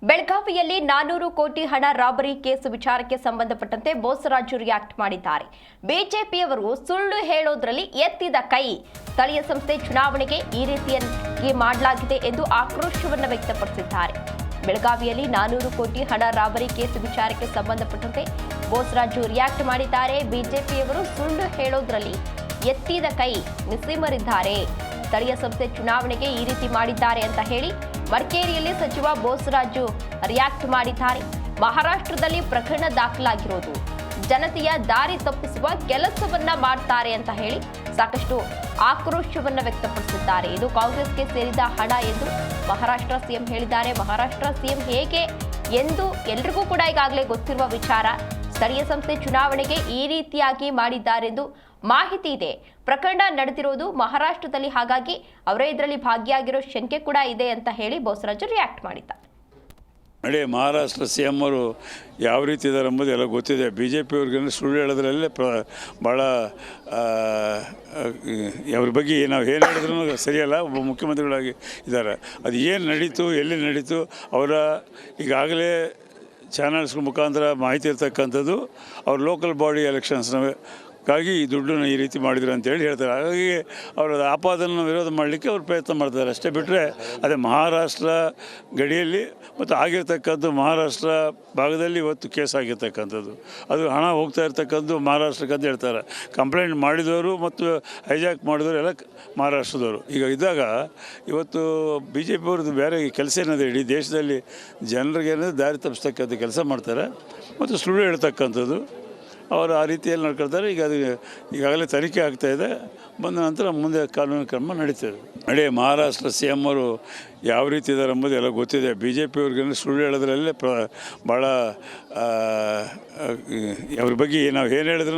ಬೆಳಗಾವಿಯಲ್ಲಿ 400 ಕೋಟಿ ಹಣ ರಾಬರಿ ಕೇಸ್ ವಿಚಾರಕ್ಕೆ ಸಂಬಂಧಪಟ್ಟಂತೆ ಬೋಸರಾಜು ರಿಯಾಕ್ಟ್ ಮಾಡಿದ್ದಾರೆ. ಬಿಜೆಪಿಯವರು ಸುಳ್ಳು ಹೇಳೋದ್ರಲ್ಲಿ ಎತ್ತಿದ ಕೈ. ಸ್ಥಳೀಯ ಸಂಸ್ಥೆ ಚುನಾವಣೆಗೆ ಈ ರೀತಿಯಾಗಿ ಮಾಡಲಾಗಿದೆ ಎಂದು ಆಕ್ರೋಶವನ್ನು ವ್ಯಕ್ತಪಡಿಸಿದ್ದಾರೆ. ಬೆಳಗಾವಿಯಲ್ಲಿ 400 ಕೋಟಿ ಹಣ ರಾಬರಿ ಕೇಸ್ ವಿಚಾರಕ್ಕೆ ಸಂಬಂಧಪಟ್ಟಂತೆ ಬೋಸರಾಜು ರಿಯಾಕ್ಟ್ ಮಾಡಿದ್ದಾರೆ. ಬಿಜೆಪಿಯವರು ಸುಳ್ಳು ಹೇಳೋದ್ರಲ್ಲಿ ಎತ್ತಿದ ಕೈ ಮಿಸಿಮರಿದ್ದಾರೆ. ಸ್ಥಳೀಯ ಸಂಸ್ಥೆ ಚುನಾವಣೆಗೆ ಈ ರೀತಿ ಮಾಡಿದ್ದಾರೆ ಅಂತ ಹೇಳಿ ಮಡಿಕೇರಿಯಲ್ಲಿ ಸಚಿವ ಬೋಸರಾಜು ರಿಯಾಕ್ಟ್ ಮಾಡಿದ್ದಾರೆ. ಮಹಾರಾಷ್ಟ್ರದಲ್ಲಿ ಪ್ರಕರಣ ದಾಖಲಾಗಿರೋದು ಜನತೆಯ ದಾರಿ ತಪ್ಪಿಸುವ ಕೆಲಸವನ್ನ ಮಾಡ್ತಾರೆ ಅಂತ ಹೇಳಿ ಸಾಕಷ್ಟು ಆಕ್ರೋಶವನ್ನ ವ್ಯಕ್ತಪಡಿಸಿದ್ದಾರೆ. ಇದು ಕಾಂಗ್ರೆಸ್ಗೆ ಸೇರಿದ ಹಣ ಎಂದು ಮಹಾರಾಷ್ಟ್ರ ಸಿಎಂ ಹೇಳಿದ್ದಾರೆ. ಮಹಾರಾಷ್ಟ್ರ ಸಿಎಂ ಹೇಗೆ ಎಂದು ಎಲ್ರಿಗೂ ಕೂಡ ಈಗಾಗಲೇ ಗೊತ್ತಿರುವ ವಿಚಾರ. ಸ್ಥಳೀಯ ಸಂಸ್ಥೆ ಚುನಾವಣೆಗೆ ಈ ರೀತಿಯಾಗಿ ಮಾಡಿದ್ದಾರೆಂದು ಮಾಹಿತಿ ಇದೆ. ಪ್ರಕರಣ ನಡೆದಿರೋದು ಮಹಾರಾಷ್ಟ್ರದಲ್ಲಿ, ಹಾಗಾಗಿ ಅವರೇ ಇದರಲ್ಲಿ ಭಾಗಿಯಾಗಿರೋ ಶಂಕೆ ಕೂಡ ಇದೆ ಅಂತ ಹೇಳಿ ಬೋಸರಾಜು ರಿಯಾಕ್ಟ್ ಮಾಡಿದ್ದಾರೆ. ನೋಡಿ, ಮಹಾರಾಷ್ಟ್ರ ಸಿ ಎಂ ಅವರು ಯಾವ ರೀತಿ ಇದ್ದಾರೆ ಎಂಬುದು ಎಲ್ಲ ಗೊತ್ತಿದೆ. ಬಿ ಜೆ ಪಿಯವ್ರಿಗೆ ಸುಳ್ಳು ಹೇಳೋದ್ರಲ್ಲೇ ಭಾಳ ಅವ್ರ ಬಗ್ಗೆ ನಾವು ಏನು ಹೇಳಿದ್ರೂ ಸರಿಯಲ್ಲ. ಒಬ್ಬ ಮುಖ್ಯಮಂತ್ರಿಗಳಾಗಿ ಇದ್ದಾರೆ. ಅದು ಏನು ನಡೀತು, ಎಲ್ಲಿ ನಡೀತು, ಅವರ ಈಗಾಗಲೇ ಚಾನಲ್ಸ್ಗಳ ಮುಖಾಂತರ ಮಾಹಿತಿ ಇರ್ತಕ್ಕಂಥದ್ದು ಅವ್ರ ಲೋಕಲ್ ಬಾಡಿ ಎಲೆಕ್ಷನ್ಸ್ಗಾಗಿ ಈ ದುಡ್ಡನ್ನು ಈ ರೀತಿ ಮಾಡಿದ್ರು ಅಂತೇಳಿ ಹೇಳ್ತಾರೆ. ಹಾಗಾಗಿ ಅವರ ಆಪಾದನೆಯನ್ನು ವಿರೋಧ ಮಾಡಲಿಕ್ಕೆ ಅವ್ರು ಪ್ರಯತ್ನ ಮಾಡ್ತಾರೆ ಅಷ್ಟೇ. ಬಿಟ್ಟರೆ ಅದೇ ಮಹಾರಾಷ್ಟ್ರ ಗಡಿಯಲ್ಲಿ ಮತ್ತು ಆಗಿರ್ತಕ್ಕಂಥ ಮಹಾರಾಷ್ಟ್ರ ಭಾಗದಲ್ಲಿ ಇವತ್ತು ಕೇಸ್ ಆಗಿರ್ತಕ್ಕಂಥದ್ದು, ಅದು ಹಣ ಹೋಗ್ತಾ ಇರ್ತಕ್ಕಂಥದ್ದು ಮಹಾರಾಷ್ಟ್ರಕ್ಕೆ ಅಂತ ಹೇಳ್ತಾರೆ. ಕಂಪ್ಲೇಂಟ್ ಮಾಡಿದವರು ಮತ್ತು ಹೈಜಾಕ್ ಮಾಡಿದವರು ಎಲ್ಲ ಮಹಾರಾಷ್ಟ್ರದವರು. ಈಗ ಇದ್ದಾಗ ಇವತ್ತು ಬಿ ಜೆ ಪಿಯವ್ರದ್ದು ಬೇರೆ ಕೆಲಸ ಏನಿದೆ, ಇಡೀ ದೇಶದಲ್ಲಿ ಜನರಿಗೆ ದಾರಿ ತಪ್ಪಿಸ್ತಕ್ಕಂಥ ಕೆಲಸ ಮಾಡ್ತಾರೆ ಮತ್ತು ಸುಳ್ಳು ಹೇಳ್ತಕ್ಕಂಥದ್ದು. ಅವರು ಆ ರೀತಿಯಲ್ಲಿ ನಡ್ಕೊಳ್ತಾರೆ. ಈಗ ಅದು ಈಗಾಗಲೇ ತನಿಖೆ ಆಗ್ತಾಯಿದೆ. ಬಂದ ನಂತರ ಮುಂದೆ ಕಾನೂನು ಕ್ರಮ ನಡೀತದೆ. ನೋಡಿ, ಮಹಾರಾಷ್ಟ್ರ ಸಿ ಎಂ ಅವರು ಯಾವ ರೀತಿ ಇದ್ದಾರೆ ಎಂಬುದು ಎಲ್ಲ ಗೊತ್ತಿದೆ. ಬಿ ಜೆ ಪಿಯವ್ರಿಗೆ ಸುಳ್ಳು ಹೇಳೋದ್ರಲ್ಲೇ ಭಾಳ ಅವ್ರ ಬಗ್ಗೆ ನಾವು ಏನು ಹೇಳಿದ್ರು